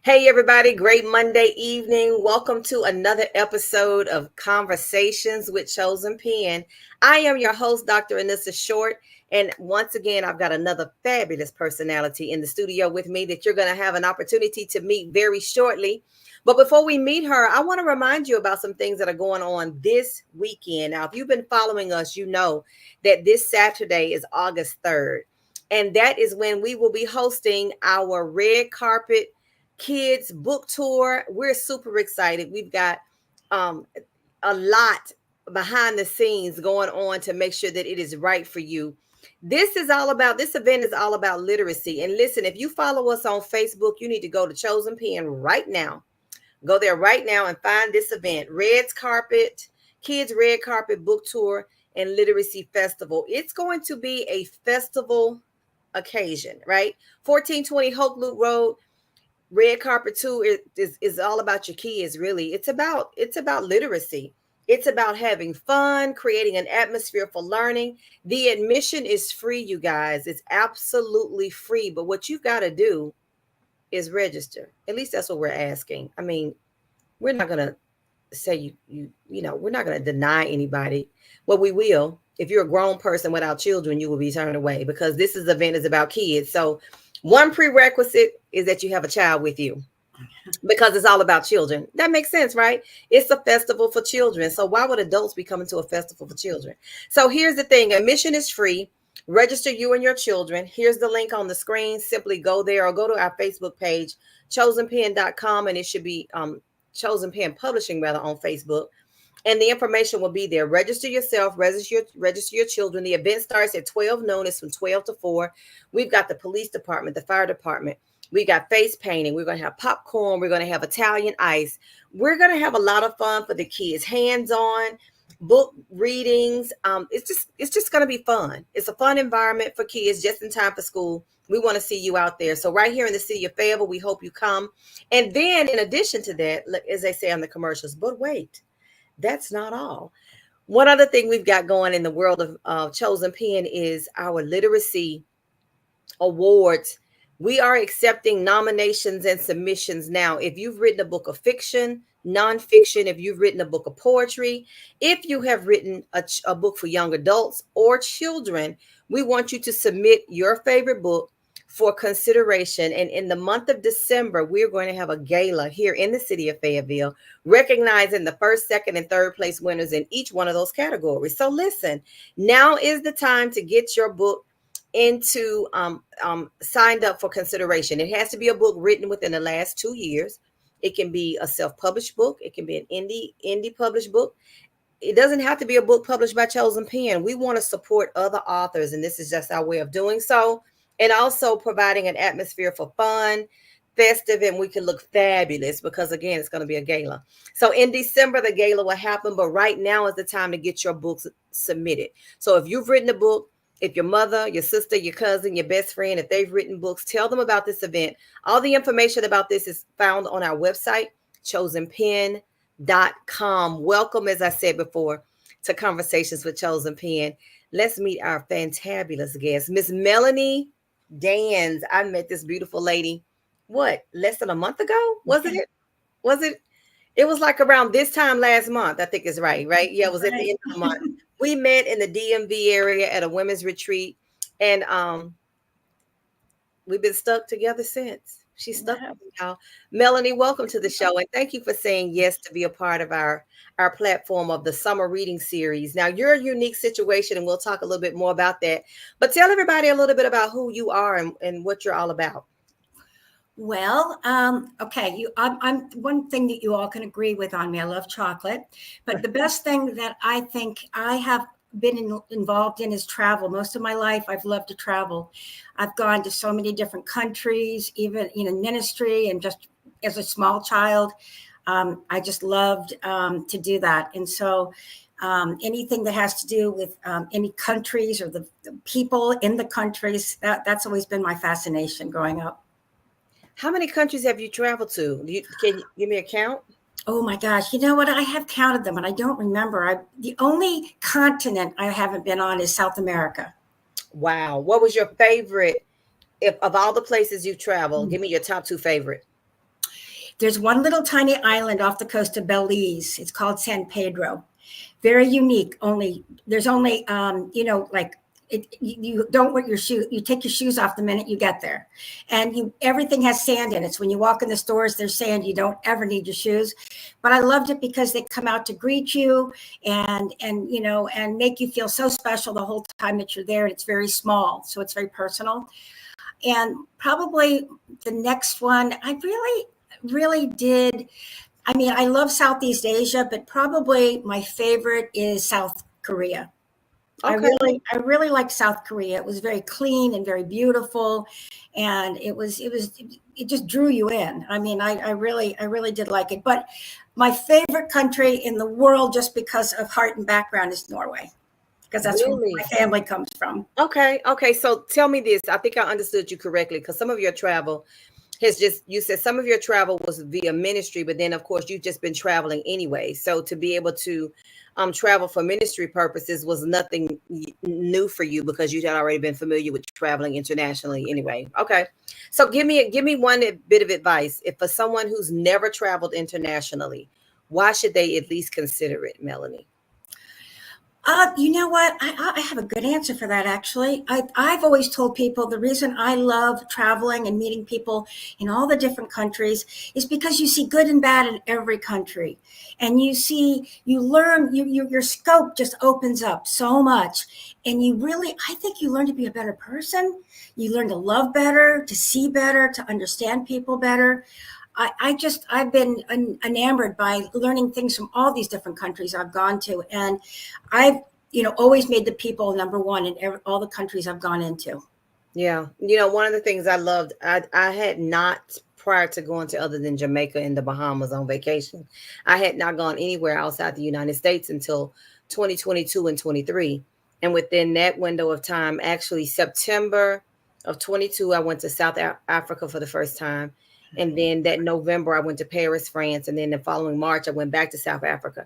Hey, everybody. Great Monday evening. Welcome to another episode of Conversations with Chosen Pen. I am your host, Dr. Anissa Short. And once again, I've got another fabulous personality in the studio with me that you're going to have an opportunity to meet very shortly. But before we meet her, I want to remind you about some things that are going on this weekend. Now, if you've been following us, you know that this Saturday is August 3rd. And that is when we will be hosting our red carpet kids book tour. We're super excited. We've got um, a lot behind the scenes going on to make sure that it is right for you. This event is all about literacy. And listen, if you follow us on Facebook, you need to go to Chosen Pen right now. Go there right now and find this event, Kids Red Carpet Book Tour and Literacy Festival. It's going to be a festival occasion, right? 1420 Hoke Loop Road. Red Carpet 2 is all about your kids, really. It's about literacy. It's about having fun, creating an atmosphere for learning. The admission is free, you guys. It's absolutely free. But what you've got to do is register. At least that's what we're asking. I mean, we're not gonna say we're not gonna deny anybody. Well, we will. If you're a grown person without children, you will be turned away because this event is about kids. So one prerequisite is that you have a child with you because it's all about children. That makes sense, right? It's a festival for children. So why would adults be coming to a festival for children? So here's the thing. Admission is free. Register you and your children. Here's the link on the screen. Simply go there or go to our Facebook page, chosenpen.com, and it should be Chosen Pen Publishing rather on Facebook. And the information will be there. Register yourself, register your children. The event starts at 12 noon. It's from 12 to 4. We've got the police department, the fire department. We got face painting. We're going to have popcorn. We're going to have Italian ice. We're going to have a lot of fun for the kids. Hands-on book readings. It's just going to be fun. It's a fun environment for kids just in time for school. We want to see you out there. So right here in the city of Fayetteville, we hope you come. And then in addition to that, as they say on the commercials, but wait. That's not all. One other thing we've got going in the world of Chosen Pen is our literacy awards. We are accepting nominations and submissions now. If you've written a book of fiction, nonfiction, if you've written a book of poetry, if you have written a book for young adults or children, we want you to submit your favorite book for consideration. And in the month of December, we're going to have a gala here in the city of Fayetteville, recognizing the first, second, and third place winners in each one of those categories. So listen, now is the time to get your book into signed up for consideration. It has to be a book written within the last 2 years. It can be a self-published book. It can be an indie published book. It doesn't have to be a book published by Chosen Pen. We want to support other authors, and this is just our way of doing so. And also providing an atmosphere for fun, festive, and we can look fabulous because, again, it's going to be a gala. So in December, the gala will happen, but right now is the time to get your books submitted. So if you've written a book, if your mother, your sister, your cousin, your best friend, if they've written books, tell them about this event. All the information about this is found on our website, chosenpen.com. Welcome, as I said before, to Conversations with Chosen Pen. Let's meet our fantabulous guest, Miss Melanie Dands. I met this beautiful lady, less than a month ago? Was it? It was like around this time last month. I think it's right? Yeah, it was at the end of the month. We met in the DMV area at a women's retreat, and we've been stuck together since. She's stuck with me, y'all. Melanie, welcome to the show, and thank you for saying yes to be a part of our platform of the summer reading series. Now, you're a unique situation, and we'll talk a little bit more about that. But tell everybody a little bit about who you are and what you're all about. Well, okay. I'm one thing that you all can agree with on me. I love chocolate, but the best thing that I think I have been involved in is travel. Most of my life, I've loved to travel. I've gone to so many different countries, even in ministry, and just as a small child, I just loved to do that. And so anything that has to do with any countries or the people in the countries, that's always been my fascination growing up. How many countries have you traveled to? Can you give me a count? Oh my gosh. You know what? I have counted them and I don't remember. The only continent I haven't been on is South America. Wow. What was your favorite of all the places you traveled? Give me your top two favorite. There's one little tiny island off the coast of Belize. It's called San Pedro. Very unique. Only there's only like you don't wear your shoes. You take your shoes off the minute you get there, and everything has sand in it. So when you walk in the stores, there's sand. You don't ever need your shoes. But I loved it because they come out to greet you and make you feel so special the whole time that you're there. And it's very small, so it's very personal. And probably the next one, I really did. I mean, I love Southeast Asia, but probably my favorite is South Korea. Okay. I really liked South Korea. It was very clean and very beautiful, and it just drew you in. I mean, I really did like it. But my favorite country in the world, just because of heart and background, is Norway, because that's where Really? my family comes from. Okay. Okay. So tell me this. I think I understood you correctly because some of your travel has just, you said some of your travel was via ministry, but then of course you've just been traveling anyway. So to be able to travel for ministry purposes was nothing new for you because you had already been familiar with traveling internationally anyway. Okay. So give me one bit of advice. If for someone who's never traveled internationally, why should they at least consider it, Melanie? You know what? I have a good answer for that, actually. I've always told people the reason I love traveling and meeting people in all the different countries is because you see good and bad in every country. And you learn, your scope just opens up so much. And I think you learn to be a better person. You learn to love better, to see better, to understand people better. I've been enamored by learning things from all these different countries I've gone to, and I've always made the people number one in all the countries I've gone into. Yeah. One of the things I loved, I had not, prior to going to other than Jamaica and the Bahamas on vacation, I had not gone anywhere outside the United States until 2022 and 23. And within that window of time, actually September of 22, I went to South Africa for the first time. And then that November, I went to Paris, France. And then the following March, I went back to South Africa.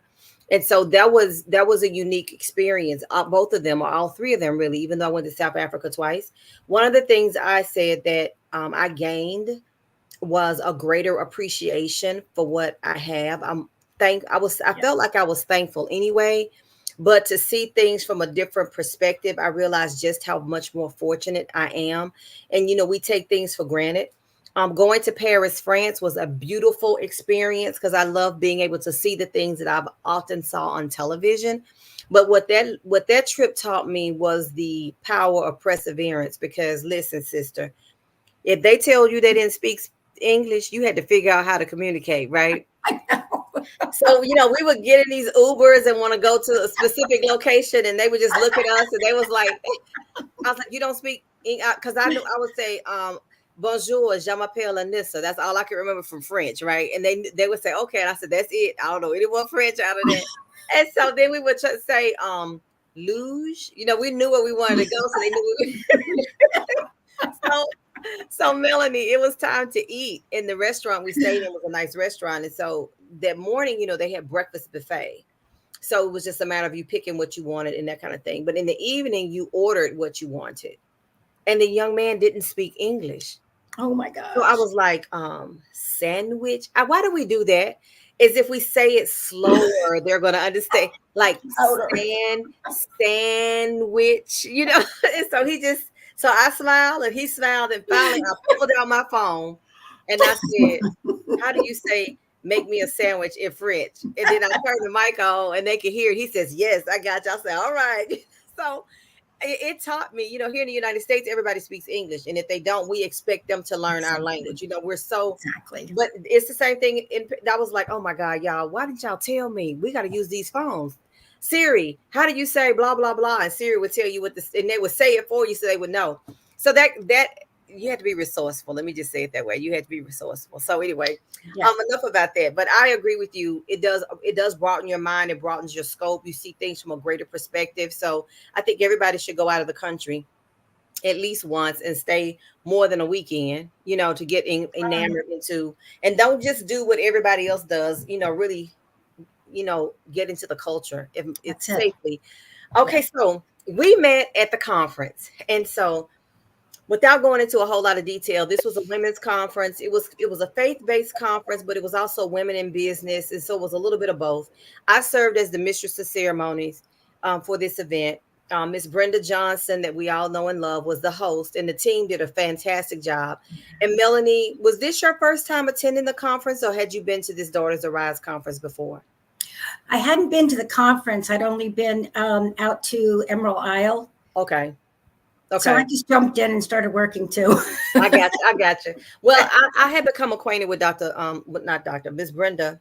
And so that was a unique experience. Both of them, or all three of them, really. Even though I went to South Africa twice, one of the things I said that I gained was a greater appreciation for what I have. I Yeah, felt like I was thankful anyway, but to see things from a different perspective, I realized just how much more fortunate I am. And we take things for granted. Going to Paris, France was a beautiful experience because I love being able to see the things that I've often saw on television. But what that trip taught me was the power of perseverance. Because listen, sister, if they tell you they didn't speak English, you had to figure out how to communicate, right? I know. So, we would get in these Ubers and want to go to a specific location, and they would just look at us, and they was like, I was like, you don't speak, because I knew I would say, bonjour, je m'appelle Anissa. That's all I can remember from French, right? And they would say, okay, and I said, that's it. I don't know any more French out of that. And so then we would just say, luge. We knew where we wanted to go, so they knew so so Melanie, it was time to eat. In the restaurant we stayed in was a nice restaurant. And so that morning, they had breakfast buffet. So it was just a matter of you picking what you wanted and that kind of thing. But in the evening, you ordered what you wanted. And the young man didn't speak English. Oh my So I gosh. was like, sandwich. Why do we do that? Is if we say it slower, they're gonna understand. Like Totally. sandwich. And so I smiled and he smiled, and finally I pulled out my phone and I said, "How do you say make me a sandwich in French?" And then I turned the mic on and they could hear it. He says, "Yes, I got you." I said, "All right." So it taught me, here in the United States, everybody speaks English. And if they don't, we expect them to learn our Exactly. language. We're so, Exactly. but it's the same thing. I was like, oh my God, y'all, why didn't y'all tell me? We got to use these phones. Siri, how do you say blah, blah, blah? And Siri would tell you and they would say it for you so they would know. So that you had to be resourceful. Let me just say it that way. You had to be resourceful. So anyway, Yeah, enough about that. But I agree with you. It does broaden your mind. It broadens your scope. You see things from a greater perspective. So I think everybody should go out of the country at least once and stay more than a weekend, to get enamored into, and don't just do what everybody else does, really, get into the culture if it's that's it. safely. Yeah. Okay, so we met at the conference. And so without going into a whole lot of detail, this was a women's conference. It was a faith-based conference, but it was also women in business, and so it was a little bit of both. I served as the mistress of ceremonies for this event. Miss Brenda Johnson, that we all know and love, was the host, and the team did a fantastic job. And Melanie, was this your first time attending the conference, or had you been to this Daughters Arise conference before? I hadn't been to the conference. I'd only been out to Emerald Isle. Okay. So Okay. I just jumped in and started working too. I got you. I got you. Well, I had become acquainted with not Dr. Miss Brenda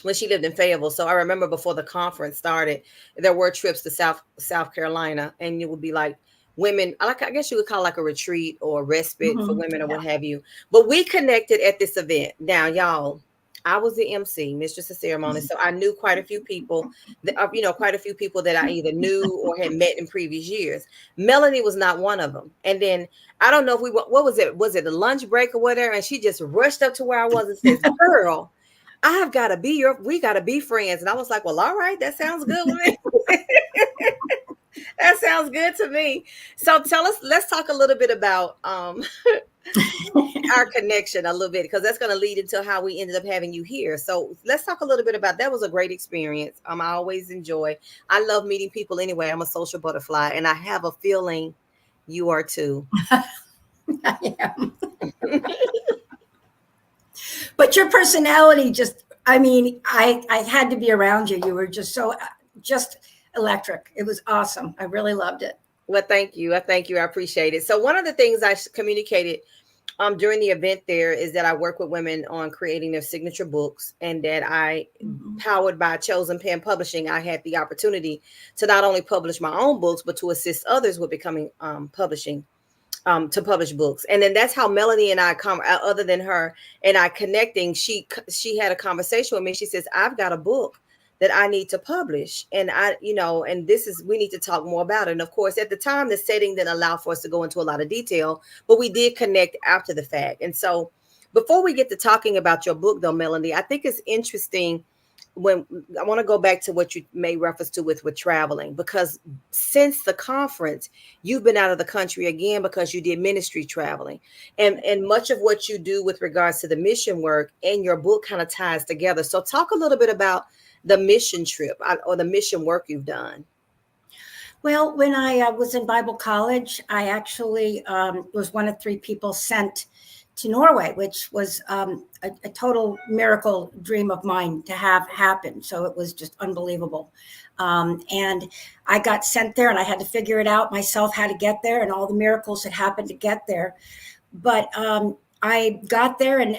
when she lived in Fayetteville. So I remember before the conference started, there were trips to South Carolina, and it would be like women, like I guess you would call it like a retreat or a respite for Mhm. women or Yeah. what have you. But we connected at this event. Now, y'all, I was the MC, mistress of ceremony, so I knew quite a few people. Quite a few people that I either knew or had met in previous years. Melanie was not one of them. And then I don't know if what was it? Was it a lunch break or whatever? And she just rushed up to where I was and says, "Girl, I've got to be we got to be friends." And I was like, "Well, all right, that sounds good with me." That sounds good to me. So let's talk a little bit about our connection a little bit, because that's going to lead into how we ended up having you here. So let's talk a little bit about that. Was a great experience. I always enjoy. I love meeting people anyway. I'm a social butterfly, and I have a feeling you are too. Yeah. But your personality just, I mean, I had to be around you. You were just so, just electric. It was awesome. I really loved it. Well, thank you. I thank you. I appreciate it. So one of the things I communicated during the event there is that I work with women on creating their signature books, and that I, Mhm. powered by Chosen Pen Publishing, I had the opportunity to not only publish my own books, but to assist others with becoming publishing to publish books. And then that's how Melanie and I come, other than her and I connecting, she had a conversation with me. She says, "I've got a book that I need to publish, and and this is, we need to talk more about it." And of course, at the time, the setting didn't allow for us to go into a lot of detail, but we did connect after the fact. And so before we get to talking about your book though, Melanie, I think it's interesting when I want to go back to what you made reference to with traveling, because since the conference, you've been out of the country again because you did ministry traveling, and much of what you do with regards to the mission work and your book kind of ties together. So talk a little bit about the mission trip or the mission work you've done. Well, when I was in Bible college, I actually was one of three people sent to Norway, which was a total miracle dream of mine to have happen. So it was just unbelievable. And I got sent there, and I had to figure it out myself how to get there and all the miracles that happened to get there. But I got there, and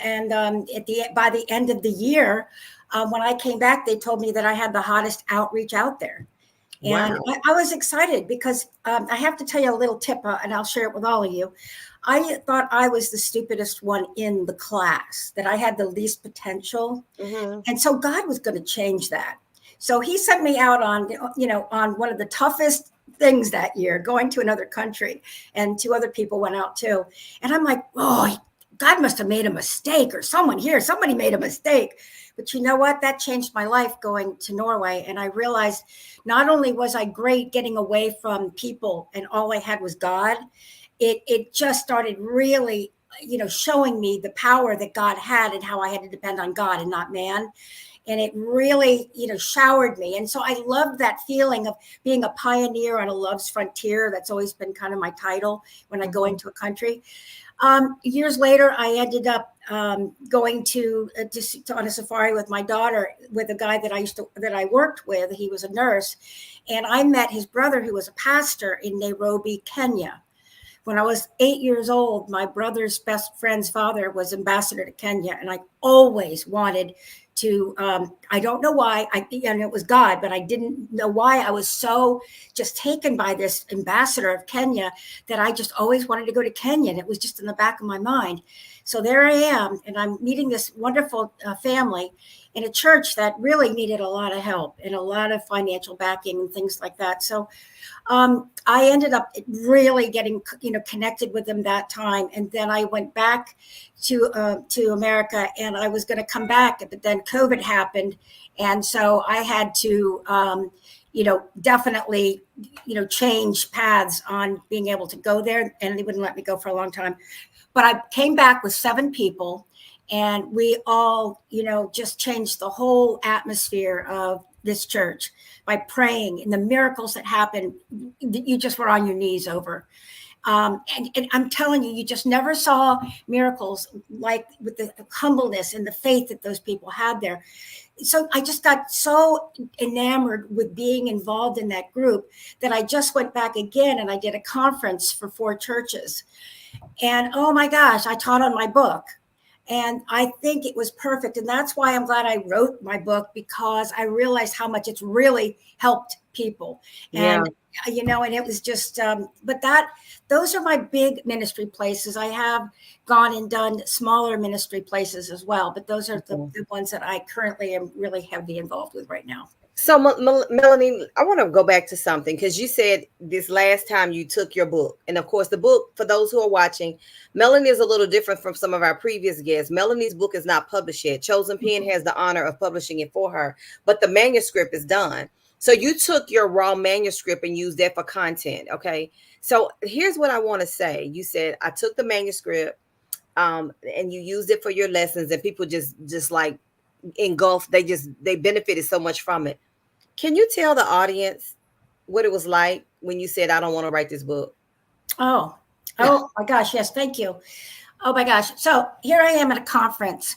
by the end of the year, when I came back, they told me that I had the hottest outreach out there. And Wow. I was excited because I have to tell you a little tip, and I'll share it with all of you. I thought I was the stupidest one in the class, that I had the least potential. Hmm. And so God was going to change that. So he sent me out on one of the toughest things that year, going to another country, and two other people went out too. And I'm like, oh, God must have made a mistake, or somebody made a mistake. But you know what? That changed my life going to Norway. And I realized not only was I great getting away from people and all I had was God, it just started really, showing me the power that God had and how I had to depend on God and not man. And it really, showered me. And so I loved that feeling of being a pioneer on a love's frontier. That's always been kind of my title when I go into a country. Years later, I ended up going to on a safari with my daughter with a guy that I worked with. He was a nurse, and I met his brother, who was a pastor in Nairobi, Kenya. When I was 8 years old, my brother's best friend's father was ambassador to Kenya, and I always wanted to. I don't know why. And it was God, but I didn't know why. I was so just taken by this ambassador of Kenya that I just always wanted to go to Kenya, and it was just in the back of my mind. So there I am, and I'm meeting this wonderful family in a church that really needed a lot of help and a lot of financial backing and things like that. So I ended up really getting, connected with them that time. And then I went back to America, and I was going to come back, but then COVID happened. And so I had to, definitely, change paths on being able to go there. And they wouldn't let me go for a long time. But I came back with 7 people, and we all, just changed the whole atmosphere of this church by praying, and the miracles that happened, you just were on your knees over. And I'm telling you, you just never saw miracles like with the humbleness and the faith that those people had there. So I just got so enamored with being involved in that group that I just went back again and I did a conference for 4 churches. And oh my gosh, I taught on my book. And I think it was perfect. And that's why I'm glad I wrote my book, because I realized how much it's really helped people. And, and it was just, but those are my big ministry places. I have gone and done smaller ministry places as well, but those are the ones that I currently am really heavily involved with right now. So, Melanie, I want to go back to something, because you said this last time you took your book. And of course, the book, for those who are watching, Melanie is a little different from some of our previous guests. Melanie's book is not published yet. Chosen Pen has the honor of publishing it for her, but the manuscript is done. So you took your raw manuscript and used that for content. Okay. So here's what I want to say. You said, I took the manuscript and you used it for your lessons, and people just like engulfed. They benefited so much from it. Can you tell the audience what it was like when you said, I don't want to write this book? Oh my gosh. Yes. Thank you. Oh my gosh. So here I am at a conference,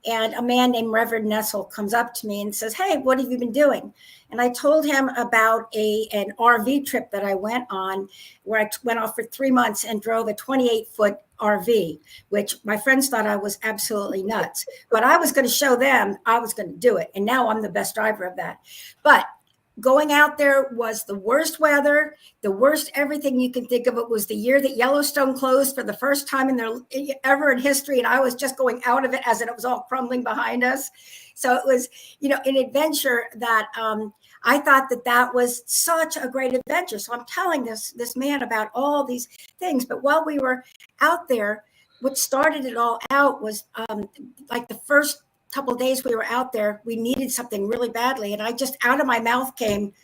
and a man named Reverend Nessel comes up to me and says, "Hey, what have you been doing?" And I told him about an RV trip that I went on, where I went off for 3 months and drove a 28-foot RV, which my friends thought I was absolutely nuts. But I was going to show them I was going to do it. And now I'm the best driver of that. But going out there was the worst weather, the worst everything you can think of. It was the year that Yellowstone closed for the first time ever in history. And I was just going out of it as it was all crumbling behind us. So it was, an adventure that I thought that was such a great adventure. So I'm telling this man about all these things. But while we were out there, what started it all out was like the first couple of days we were out there, we needed something really badly. And I just, out of my mouth came,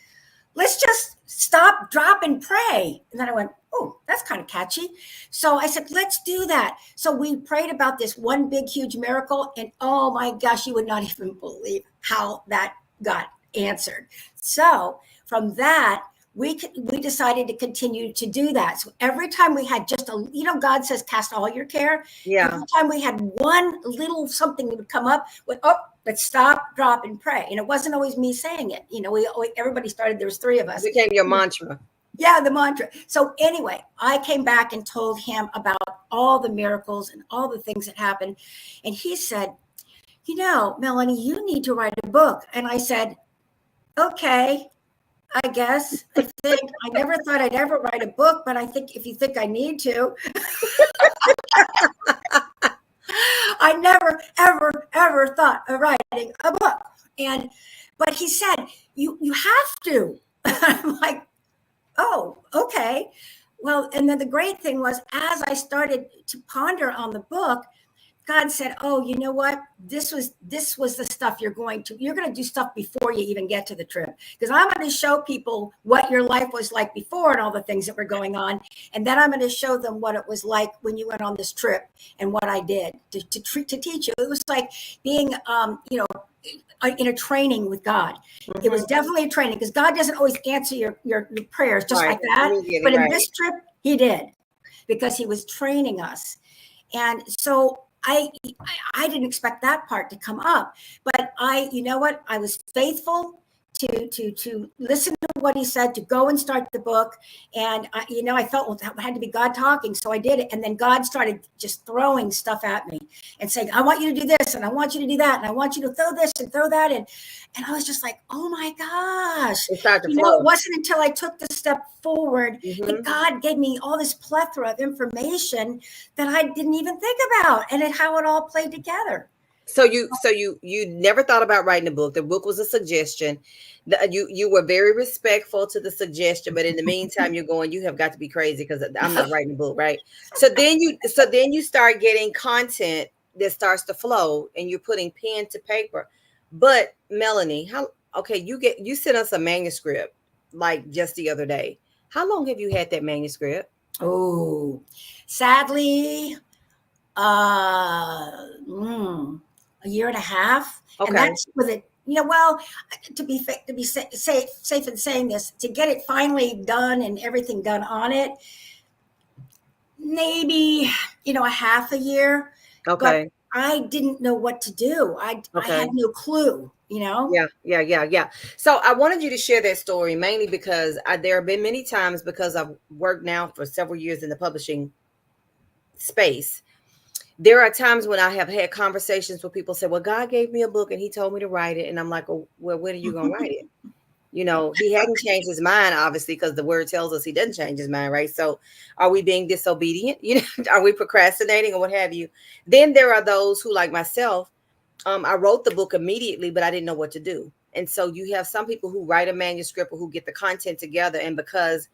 "Let's just stop, drop, and pray." And then I went, "Oh, that's kind of catchy." So I said, "Let's do that." So we prayed about this one big, huge miracle. And oh my gosh, you would not even believe how that got answered. So from that, we decided to continue to do that. So every time we had just God says, cast all your care. Yeah. Every time we had one little something that would come up with, let's stop, drop, and pray. And it wasn't always me saying it. Everybody started, there was 3 of us. It became your mantra. Yeah, the mantra. So anyway, I came back and told him about all the miracles and all the things that happened. And he said, "Melanie, you need to write a book." And I said, "Okay, I guess. I never thought I'd ever write a book, but I think if you think I need to." I never, ever, ever thought of writing a book. But he said, you have to. I'm like, "Oh, okay." Well, and then the great thing was, as I started to ponder on the book, God said, "Oh, you know what? This was the stuff you're going to do stuff before you even get to the trip. Because I'm going to show people what your life was like before and all the things that were going on. And then I'm going to show them what it was like when you went on this trip and what I did to teach you." It was like being, in a training with God. Mm-hmm. It was definitely a training, because God doesn't always answer your prayers just like that. But in this trip, he did, because he was training us. And so I didn't expect that part to come up, but I was faithful to listen to what he said, to go and start the book. And I felt that had to be God talking. So I did it. And then God started just throwing stuff at me and saying, "I want you to do this, and I want you to do that, and I want you to throw this and throw that in." And I was just like, "Oh my gosh." It wasn't until I took the step forward that God gave me all this plethora of information that I didn't even think about, and how it all played together. So you never thought about writing a book. The book was a suggestion. You were very respectful to the suggestion, but in the meantime, you're going, "You have got to be crazy, because I'm not writing a book," right? So then you start getting content that starts to flow, and you're putting pen to paper. But Melanie, okay, you sent us a manuscript like just the other day. How long have you had that manuscript? Oh, sadly, uh, mm, a year and a half, and Okay. that's with it. Well, to be safe in saying this, to get it finally done and everything done on it, maybe a half a year, but Okay. I didn't know what to do. I had Okay. no clue. Yeah. So I wanted you to share that story mainly because there have been many times, because I've worked now for several years in the publishing space. There are times when I have had conversations where people say, "Well, God gave me a book and He told me to write it," and I'm like, "Oh, well, when are you gonna write it?" He hadn't changed his mind, obviously, because the word tells us he doesn't change his mind, right? So are we being disobedient? Are we procrastinating or what have you? Then there are those who, like myself, I wrote the book immediately, but I didn't know what to do. And so you have some people who write a manuscript or who get the content together, and because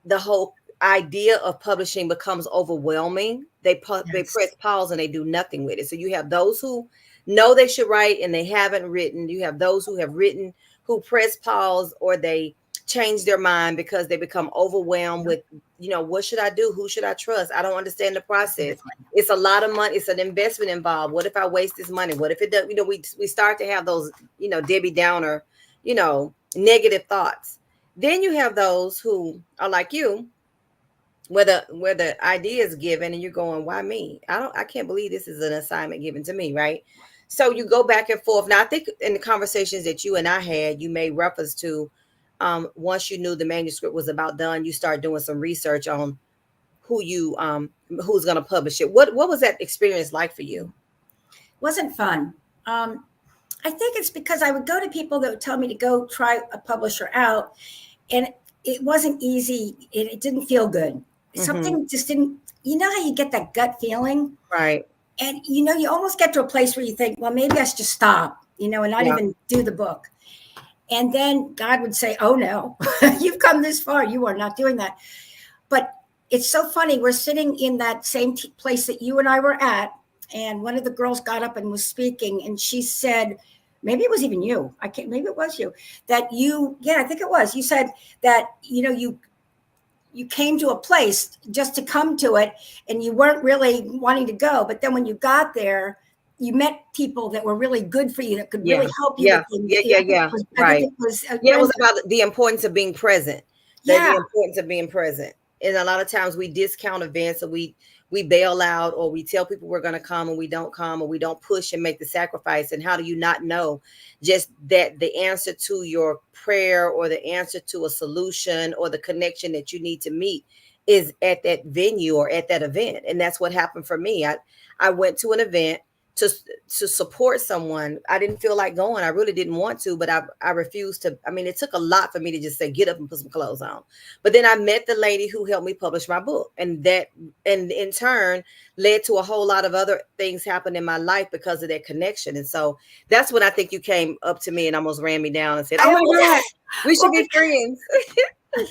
the whole idea of publishing becomes overwhelming, they Yes. press pause and they do nothing with it. So you have those who know they should write and they haven't written. You have those who have written who press pause, or they change their mind because they become overwhelmed with, what should I do? Who should I trust? I don't understand the process. Exactly. It's a lot of money. It's an investment involved. What if I waste this money? What if it does? We start to have those, Debbie Downer, negative thoughts. Then you have those who are like you, where the idea is given and you're going, why me? I can't believe this is an assignment given to me, right? So you go back and forth. Now I think in the conversations that you and I had, you made reference to, once you knew the manuscript was about done, you start doing some research on who's going to publish it. What was that experience like for you? Wasn't fun. I think it's because I would go to people that would tell me to go try a publisher out, and it wasn't easy. It didn't feel good. Mm-hmm. Something just didn't. You know how you get that gut feeling, Right. and you almost get to a place where you think, well, maybe I should just stop, and not Yeah. even do the book. And then God would say, oh no, you've come this far. You are not doing that. But it's so funny. We're sitting in that same place that you and I were at, and one of the girls got up and was speaking, and she said, maybe it was even you. I can't. Maybe it was you. That you. Yeah, I think it was. You said that you came to a place just to come to it, and you weren't really wanting to go. But then when you got there, you met people that were really good for you, that could Yeah. really help you Yeah. with things. Yeah. I Yeah. think it Yeah. was. I think Right. it was Yeah, it was Brenda. about the importance of being present. The Yeah, importance of being present. And a lot of times we discount events, or we bail out, or we tell people we're going to come and we don't come, or we don't push and make the sacrifice. And how do you not know just that the answer to your prayer, or the answer to a solution, or the connection that you need to meet is at that venue or at that event? And that's what happened for me. I went to an event to support someone. I didn't feel like going. I really didn't want to, but I refused to. I mean, it took a lot for me to just say get up and put some clothes on. But then I met the lady who helped me publish my book, and in turn led to a whole lot of other things happen in my life because of that connection. And so that's when I think you came up to me and almost ran me down and said, "Oh I my God, was. we should Well, be friends."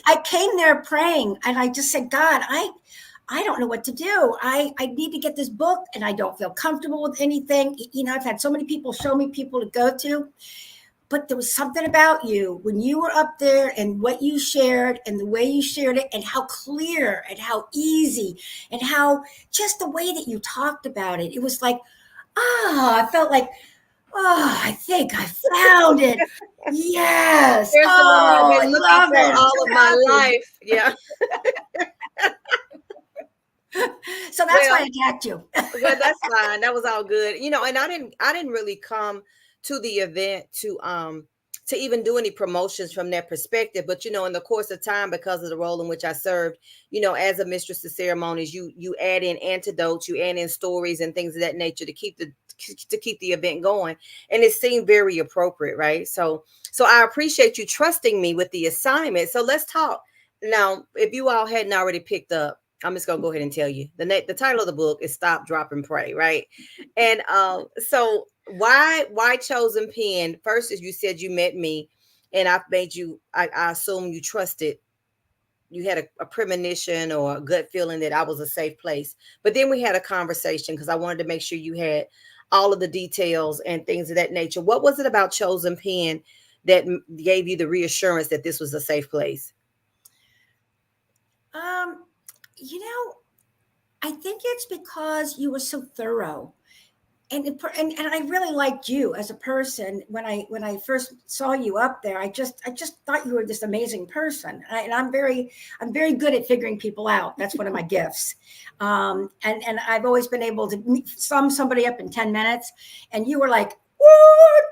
I came there praying, and I just said, God, I don't know what to do. I need to get this book, and I don't feel comfortable with anything. I've had so many people show me people to go to, but there was something about you when you were up there, and what you shared and the way you shared it, and how clear and how easy, and how just the way that you talked about it. It was like, I felt like, I think I found it. Yes. There's the one I've Oh, I been looking love for it. I'm all of so my happy. life. Yeah. So that's why Well, I attacked you. well, that's fine. That was all good. And I didn't really come to the event to even do any promotions from that perspective. But in the course of time, because of the role in which I served, as a mistress of ceremonies, you add in antidotes, you add in stories and things of that nature to keep the event going. And it seemed very appropriate, right? So I appreciate you trusting me with the assignment. So let's talk. Now, if you all hadn't already picked up, I'm just gonna go ahead and tell you the title of the book is "Stop, Drop, and Pray," right? And so why chosen pen? First, as you said, you met me, and I've made you. I assume you trusted. You had a premonition or a gut feeling that I was a safe place. But then we had a conversation because I wanted to make sure you had all of the details and things of that nature. What was it about chosen pen that gave you the reassurance that this was a safe place? Um, you know, I think it's because you were so thorough. And I really liked you as a person when I first saw you up there. I just thought you were this amazing person, and I'm very good at figuring people out. That's one of my gifts, and I've always been able to sum somebody up in 10 minutes, and you were like, what?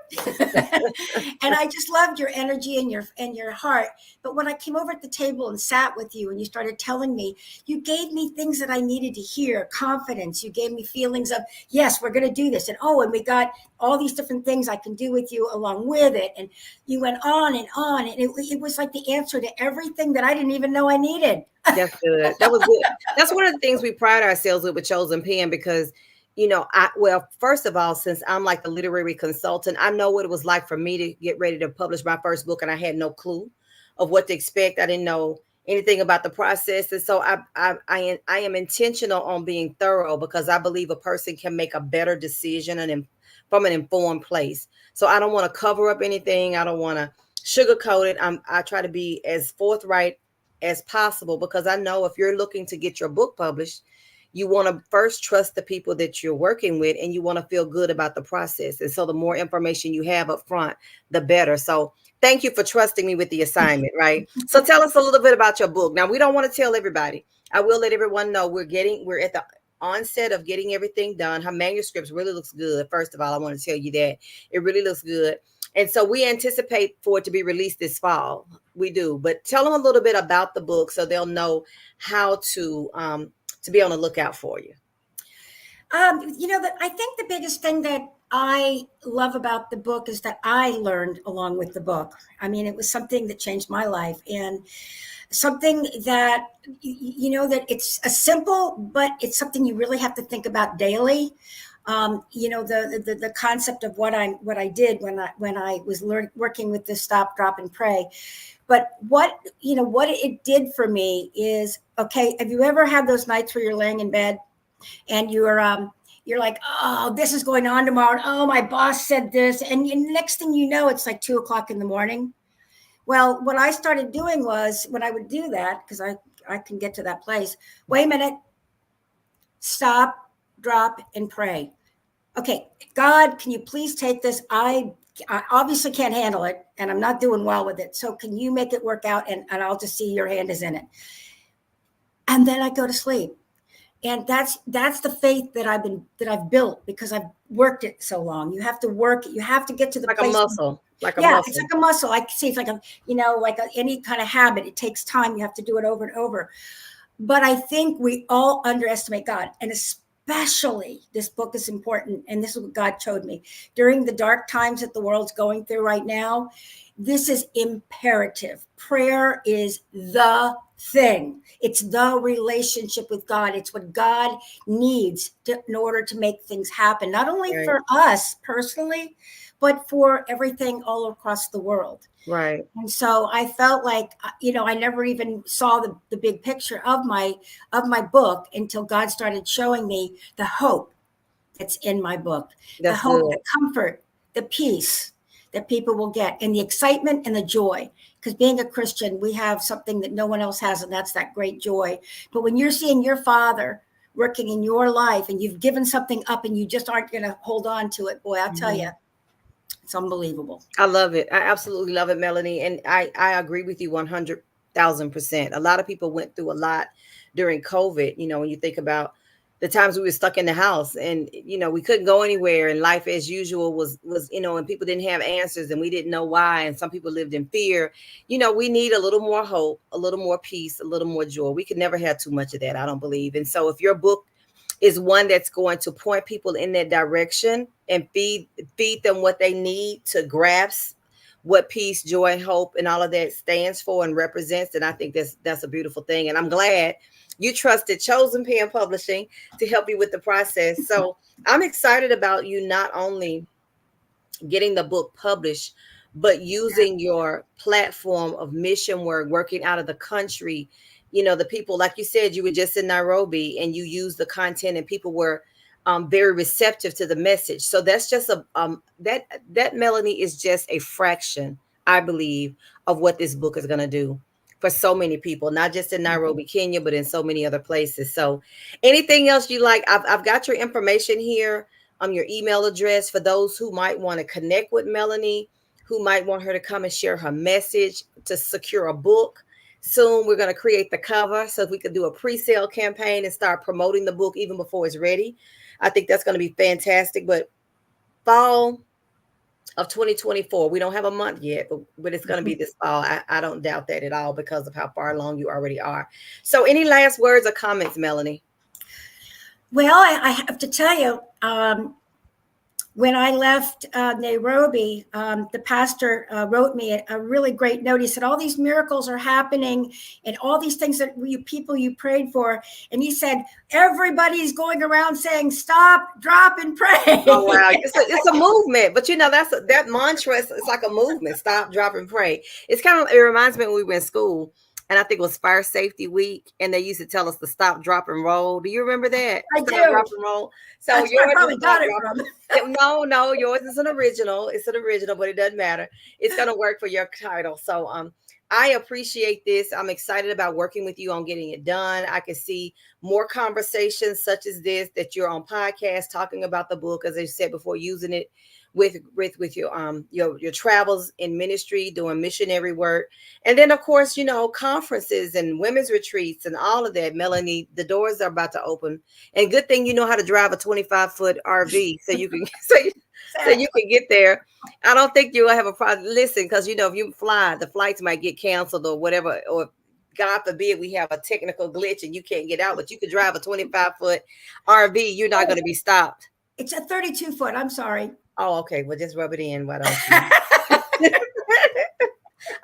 And I just loved your energy and your heart. But when I came over at the table and sat with you, and you started telling me, you gave me things that I needed to hear, confidence. You gave me feelings of, yes, we're going to do this. And oh, and we got all these different things I can do with you along with it. And you went on and on. And it was like the answer to everything that I didn't even know I needed. That's good. That was good. That's one of the things we pride ourselves with Chosen Pen, because, well, first of all, since I'm like a literary consultant, I know what it was like for me to get ready to publish my first book, and I had no clue of what to expect. I didn't know anything about the process, and so I am intentional on being thorough, because I believe a person can make a better decision from an informed place. So I don't want to cover up anything. I don't want to sugarcoat it. I try to be as forthright as possible, because I know if you're looking to get your book published, you want to first trust the people that you're working with, and you want to feel good about the process. And so the more information you have up front, the better. So thank you for trusting me with the assignment, right? So tell us a little bit about your book. Now, we don't want to tell everybody. I will let everyone know we're at the onset of getting everything done. Her manuscript really looks good. First of all, I want to tell you that it really looks good. And so we anticipate for it to be released this fall. We do. But tell them a little bit about the book so they'll know how to be on the lookout for you. That I think the biggest thing that I love about the book is that I learned along with the book. I mean, it was something that changed my life, and something that that it's a simple, but it's something you really have to think about daily. The concept of what I did when I was working with this stop, drop, and pray. But what it did for me is, okay. Have you ever had those nights where you're laying in bed and you're like, oh, this is going on tomorrow. Oh, my boss said this, and next thing you know, it's like 2 o'clock in the morning. Well, what I started doing was, when I would do that, because I can get to that place. Wait a minute, stop, drop, and pray. Okay, God, can you please take this? I obviously can't handle it, and I'm not doing well with it. So can you make it work out? And I'll just see your hand is in it. And then I go to sleep. And that's the faith that I've built, because I've worked it so long. You have to work it. You have to get to the Like a place. muscle, like a Yeah, it's muscle. like a muscle. I see it's like any kind of habit. It takes time. You have to do it over and over. But I think we all underestimate God, and especially this book is important. And this is what God showed me during the dark times that the world's going through right now. This is imperative. Prayer is the thing. It's the relationship with God. It's what God needs in order to make things happen, not only Right. for us personally, but for everything all across the world. Right. And so I felt like, I never even saw the big picture of my book until God started showing me the hope that's in my book, the That's hope, good. the comfort, the peace that people will get, and the excitement and the joy. Because being a Christian, we have something that no one else has, and that's that great joy. But when you're seeing your Father working in your life, and you've given something up and you just aren't going to hold on to it, boy, I'll tell you, it's unbelievable. I love it. I absolutely love it, Melanie. And I agree with you 100,000%. A lot of people went through a lot during COVID. When you think about the times we were stuck in the house, and, we couldn't go anywhere, and life as usual was, and people didn't have answers, and we didn't know why. And some people lived in fear. We need a little more hope, a little more peace, a little more joy. We could never have too much of that, I don't believe. And so if your book is one that's going to point people in that direction and feed them what they need to grasp what peace, joy, hope, and all of that stands for and represents. And I think that's a beautiful thing. And I'm glad you trusted Chosen Pen Publishing to help you with the process. So I'm excited about you not only getting the book published, but using your platform of mission work, working out of the country. The people, like you said, you were just in Nairobi, and you used the content, and people were very receptive to the message. So that's just that Melanie is just a fraction I believe, of what this book is going to do for so many people, not just in Nairobi, Kenya, but in so many other places. So anything else you like, I've got your information here, your email address for those who might want to connect with Melanie, who might want her to come and share her message to secure a book. Soon we're going to create the cover so we could do a pre-sale campaign and start promoting the book even before it's ready. I think that's going to be fantastic. But fall of 2024, we don't have a month yet, but it's going to be this fall. I don't doubt that at all because of how far along you already are. So any last words or comments, Melanie? Well, I have to tell you, when I left Nairobi, the pastor wrote me a really great note. He said, all these miracles are happening and all these things that people you prayed for. And he said, everybody's going around saying, stop, drop, and pray. Oh, wow. It's a movement. But, that mantra, it's like a movement. Stop, drop, and pray. It reminds me when we were in school. And I think it was Fire Safety Week, and they used to tell us to stop, drop, and roll. Do you remember that? I stop, do. Drop, and roll. So that's where I probably got it from. No, yours is an original. It's an original, but it doesn't matter. It's going to work for your title. So I appreciate this. I'm excited about working with you on getting it done. I can see more conversations such as this, that you're on podcasts talking about the book, as I said before, using it with your travels in ministry, doing missionary work. And then, of course, conferences and women's retreats and all of that. Melanie, the doors are about to open. And good thing you know how to drive a 25-foot RV so you can so you can get there. I don't think you'll have a problem. Listen, because if you fly, the flights might get canceled or whatever, or God forbid we have a technical glitch and you can't get out, but you could drive a 25-foot RV. You're not going to be stopped. It's a 32-foot. I'm sorry. Oh, okay. Well, just rub it in. Why don't you?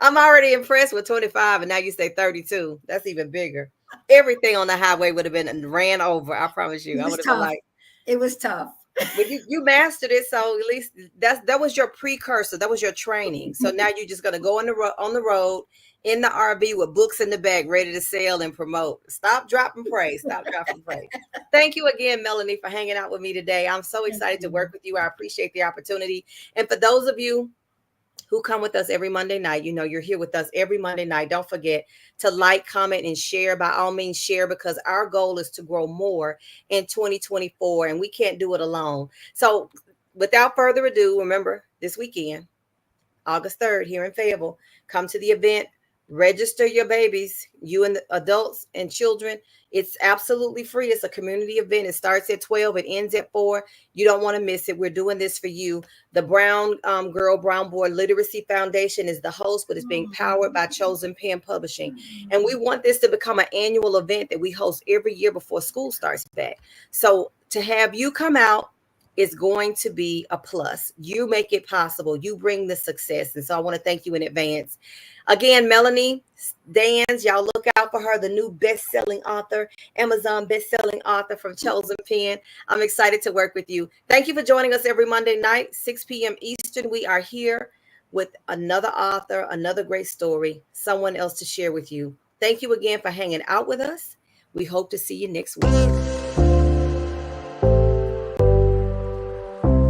I'm already impressed with 25, and now you say 32. That's even bigger. Everything on the highway would have been ran over. I promise you. I would have been like, it was tough. But you mastered it, so at least that was your precursor. That was your training. So now you're just gonna go on the road in the RV with books in the bag, ready to sell and promote. Stop, drop, and pray. Stop, drop, and pray. Thank you again, Melanie, for hanging out with me today. I'm so excited to work with you. I appreciate the opportunity. And for those of you who come with us every Monday night, you're here with us every Monday night. Don't forget to like, comment, and share. By all means, share, because our goal is to grow more in 2024, and we can't do it alone. So without further ado, remember this weekend, August 3rd, here in Fayetteville, come to the event. Register your babies, you and the adults and children. It's absolutely free. It's a community event. It starts at 12. It ends at 4. You don't want to miss it. We're doing this for you. The Brown Brown Boy Literacy Foundation is the host, but it's being powered by Chosen Pen Publishing. And we want this to become an annual event that we host every year before school starts back. So to have you come out is going to be a plus. You make it possible. You bring the success. And so I want to thank you in advance. Again, Melanie Dands, y'all look out for her, the new best-selling author, Amazon best-selling author from Chosen Pen. I'm excited to work with you. Thank you for joining us every Monday night, 6 p.m. Eastern. We are here with another author, another great story, someone else to share with you. Thank you again for hanging out with us. We hope to see you next week.